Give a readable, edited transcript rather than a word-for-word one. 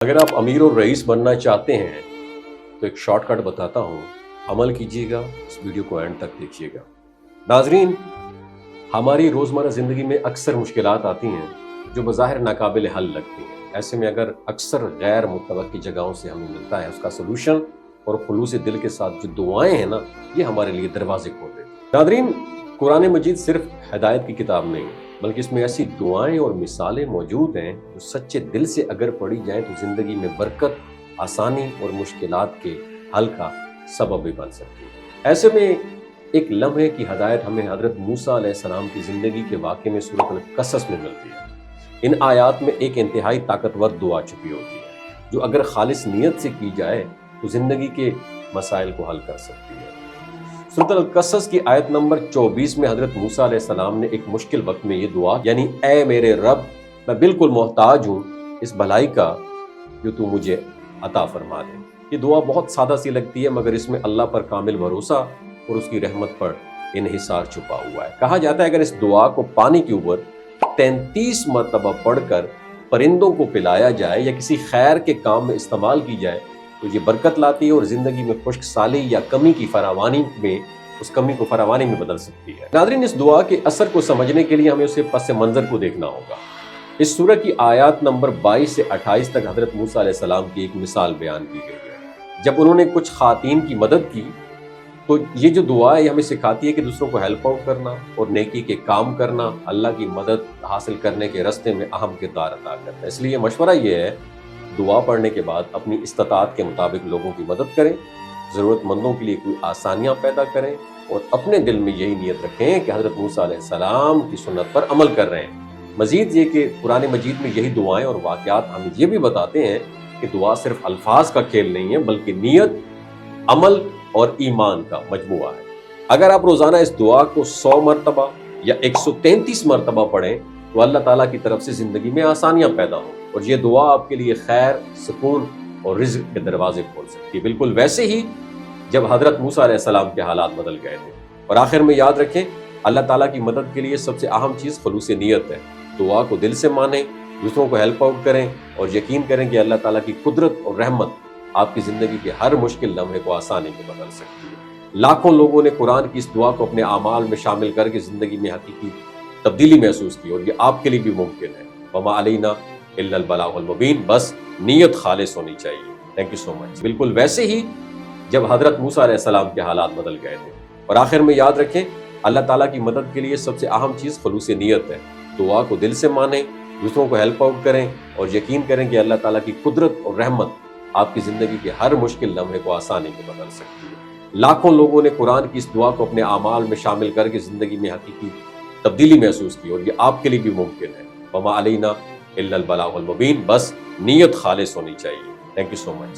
اگر آپ امیر اور رئیس بننا چاہتے ہیں تو ایک شارٹ کٹ بتاتا ہوں، عمل کیجیے گا، اس ویڈیو کو اینڈ تک دیکھیے گا۔ ناظرین، ہماری روزمرہ زندگی میں اکثر مشکلات آتی ہیں جو بظاہر ناقابل حل لگتی ہیں۔ ایسے میں اگر اکثر غیر متوقع جگہوں سے ہمیں ملتا ہے اس کا سلوشن، اور خلوص دل کے ساتھ جو دعائیں ہیں نا، یہ ہمارے لیے دروازے کھول دیتی ہیں۔ ناظرین، قرآن مجید صرف ہدایت کی کتاب نہیں، بلکہ اس میں ایسی دعائیں اور مثالیں موجود ہیں جو سچے دل سے اگر پڑھی جائیں تو زندگی میں برکت، آسانی اور مشکلات کے حل کا سبب بھی بن سکتی ہے۔ ایسے میں ایک لمحے کی ہدایت ہمیں حضرت موسیٰ علیہ السلام کی زندگی کے واقعے میں سورۃ القصص میں ملتی ہے۔ ان آیات میں ایک انتہائی طاقتور دعا چھپی ہوتی ہے جو اگر خالص نیت سے کی جائے تو زندگی کے مسائل کو حل کر سکتی ہے۔ سورۃ القصص کی آیت نمبر 24 میں حضرت موسیٰ علیہ السلام نے ایک مشکل وقت میں یہ دعا، یعنی اے میرے رب، میں بالکل محتاج ہوں اس بھلائی کا جو تو مجھے عطا فرما دے۔ یہ دعا بہت سادہ سی لگتی ہے، مگر اس میں اللہ پر کامل بھروسہ اور اس کی رحمت پر انحصار چھپا ہوا ہے۔ کہا جاتا ہے اگر اس دعا کو پانی کے اوپر 33 مرتبہ پڑھ کر پرندوں کو پلایا جائے یا کسی خیر کے کام میں استعمال کی جائے تو یہ برکت لاتی ہے اور زندگی میں خشک سالی یا کمی کی فراوانی میں اس کمی کو فراوانی میں بدل سکتی ہے۔ ناظرین، اس دعا کے اثر کو سمجھنے کے لیے ہمیں اسے پس منظر کو دیکھنا ہوگا۔ اس سورہ کی آیات نمبر 22 سے 28 تک حضرت موسیٰ علیہ السلام کی ایک مثال بیان کی گئی ہے۔ جب انہوں نے کچھ خواتین کی مدد کی تو یہ جو دعا ہے یہ ہمیں سکھاتی ہے کہ دوسروں کو ہیلپ آؤٹ کرنا اور نیکی کے کام کرنا اللہ کی مدد حاصل کرنے کے راستے میں اہم کردار ادا کرتا ہے۔ اس لیے مشورہ یہ ہے، دعا پڑھنے کے بعد اپنی استطاعت کے مطابق لوگوں کی مدد کریں، ضرورت مندوں کے لیے کوئی آسانیاں پیدا کریں، اور اپنے دل میں یہی نیت رکھیں کہ حضرت موسیٰ علیہ السلام کی سنت پر عمل کر رہے ہیں۔ مزید یہ کہ قرآن مجید میں یہی دعائیں اور واقعات ہمیں یہ بھی بتاتے ہیں کہ دعا صرف الفاظ کا کھیل نہیں ہے، بلکہ نیت، عمل اور ایمان کا مجموعہ ہے۔ اگر آپ روزانہ اس دعا کو 100 مرتبہ یا 133 مرتبہ پڑھیں تو اللہ تعالیٰ کی طرف سے زندگی میں آسانیاں پیدا ہوں، اور یہ دعا آپ کے لیے خیر، سکون اور رزق کے دروازے کھول سکتی ہے، بالکل ویسے ہی جب حضرت موسیٰ علیہ السلام کے حالات بدل گئے تھے۔ اور آخر میں یاد رکھیں، اللہ تعالیٰ کی مدد کے لیے سب سے اہم چیز خلوص نیت ہے۔ دعا کو دل سے مانیں، دوسروں کو ہیلپ آؤٹ کریں، اور یقین کریں کہ اللہ تعالیٰ کی قدرت اور رحمت آپ کی زندگی کے ہر مشکل لمحے کو آسانی میں بدل سکتی ہے۔ لاکھوں لوگوں نے قرآن کی اس دعا کو اپنے اعمال میں شامل کر کے زندگی میں حقیقی تبدیلی محسوس کی، اور یہ آپ کے لیے بھی ممکن ہے۔ وما علینا الا البلاغ المبین، بس نیت خالص ہونی چاہیے۔ تھینک یو سو مچ۔ بالکل ویسے ہی جب حضرت موسیٰ علیہ السلام کے حالات بدل گئے تھے۔ اور آخر میں یاد رکھیں، اللہ تعالیٰ کی مدد کے لیے سب سے اہم چیز خلوص نیت ہے۔ دعا کو دل سے مانیں، دوسروں کو ہیلپ آؤٹ کریں، اور یقین کریں کہ اللہ تعالیٰ کی قدرت اور رحمت آپ کی زندگی کے ہر مشکل لمحے کو آسانی میں بدل سکتی ہے۔ لاکھوں لوگوں نے قرآن کی اس دعا کو اپنے اعمال میں شامل کر کے زندگی میں حقیقی تبدیلی محسوس کی، اور یہ آپ کے لیے بھی ممکن ہے۔ وما علینا الا البلاغ المبین، بس نیت خالص ہونی چاہیے۔ Thank you so much.